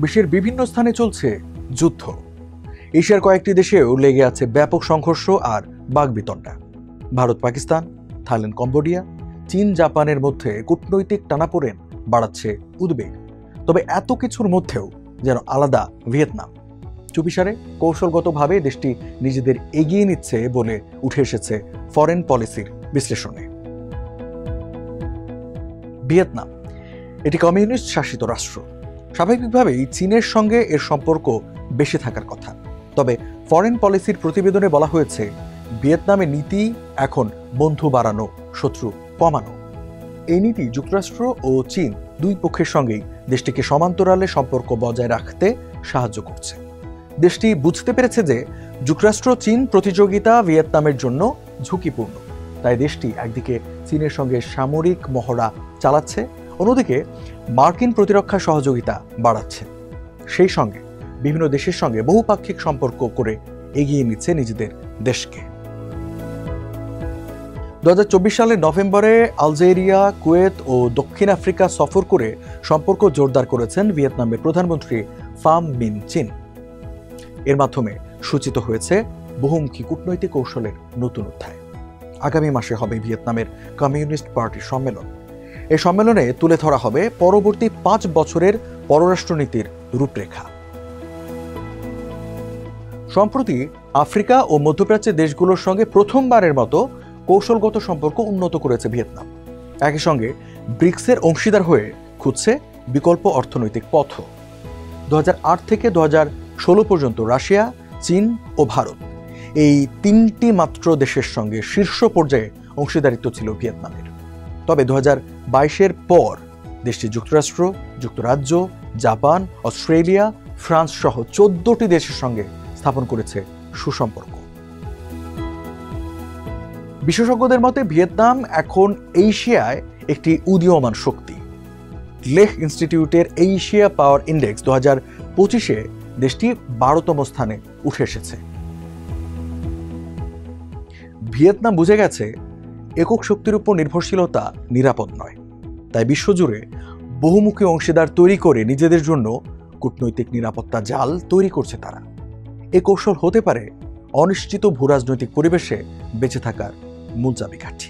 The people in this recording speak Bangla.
বিশ্বের বিভিন্ন স্থানে চলছে যুদ্ধ। এশিয়ার কয়েকটি দেশেও লেগে আছে ব্যাপক সংঘর্ষ আর বাকবিতণ্ডা। ভারত, পাকিস্তান, থাইল্যান্ড, কম্বোডিয়া, চীন, জাপানের মধ্যে কূটনৈতিক টানাপোড়েন বাড়াচ্ছে উদ্বেগ। তবে এত কিছুর মধ্যেও যেন আলাদা ভিয়েতনাম। চুপিসারে কৌশলগতভাবে দেশটি নিজেদের এগিয়ে নিচ্ছে বলে উঠে এসেছে ফরেন পলিসির বিশ্লেষণে। ভিয়েতনাম এটি কমিউনিস্ট শাসিত রাষ্ট্র। স্বাভাবিকভাবেই চীনের সঙ্গে এর সম্পর্ক বেশি থাকার কথা। তবে ফরেন পলিসির প্রতিবেদনে বলা হয়েছে, ভিয়েতনামের নীতি এখন বন্ধু বাড়ানো, শত্রু কমানো। এই নীতি যুক্তরাষ্ট্র ও চীন দুই পক্ষের সঙ্গেই দেশটিকে সমান্তরালে সম্পর্ক বজায় রাখতে সাহায্য করছে। দেশটি বুঝতে পেরেছে যে যুক্তরাষ্ট্র চীন প্রতিযোগিতা ভিয়েতনামের জন্য ঝুঁকিপূর্ণ। তাই দেশটি একদিকে চীনের সঙ্গে সামরিক মহড়া চালাচ্ছে, অন্যদিকে মার্কিন প্রতিরক্ষা সহযোগিতা বাড়াচ্ছে। সেই সঙ্গে বিভিন্ন দেশের সঙ্গে বহুপাক্ষিক সম্পর্ক করে এগিয়ে নিচ্ছে নিজেদের দেশকে। 2024 সালের নভেম্বরে আলজেরিয়া, কুয়েত ও দক্ষিণ আফ্রিকা সফর করে সম্পর্ক জোরদার করেছেন ভিয়েতনামের প্রধানমন্ত্রী ফাম মিন চিন। এর মাধ্যমে সূচিত হয়েছে বহুমুখী কূটনৈতিক কৌশলের নতুন অধ্যায়। আগামী মাসে হবে ভিয়েতনামের কমিউনিস্ট পার্টির সম্মেলন। এই সম্মেলনে তুলে ধরা হবে পরবর্তী 5 বছরের পররাষ্ট্রনীতির রূপরেখা। সম্প্রতি আফ্রিকা ও মধ্যপ্রাচ্যের দেশগুলোর সঙ্গে প্রথমবারের মতো কৌশলগত সম্পর্ক উন্নত করেছে ভিয়েতনাম। একই সঙ্গে ব্রিক্সের অংশীদার হয়ে খুঁজছে বিকল্প অর্থনৈতিক পথ। 2008 থেকে 2016 পর্যন্ত রাশিয়া, চীন ও ভারত এই 3টি মাত্র দেশের সঙ্গে শীর্ষ পর্যায়ে অংশীদারিত্ব ছিল ভিয়েতনামের। তবে 2022-এর পর দেশটি যুক্তরাষ্ট্র, যুক্তরাজ্য, জাপান, অস্ট্রেলিয়া, ফ্রান্স সহ 14টি দেশের সঙ্গে স্থাপন করেছে সুসম্পর্ক। বিশেষজ্ঞদের মতে ভিয়েতনাম এখন এশিয়ায় একটি উদীয়মান শক্তি। লেহ ইনস্টিটিউটের এশিয়া পাওয়ার ইন্ডেক্স 2025-এ দেশটি 12তম স্থানে উঠে এসেছে। ভিয়েতনাম বুঝে গেছে একক শক্তির উপর নির্ভরশীলতা নিরাপদ নয়। তাই বিশ্বজুড়ে বহুমুখী অংশীদার তৈরি করে নিজেদের জন্য কূটনৈতিক নিরাপত্তা জাল তৈরি করছে তারা। এ কৌশল হতে পারে অনিশ্চিত ভূরাজনৈতিক পরিবেশে বেঁচে থাকার মূল চাবিকাঠি।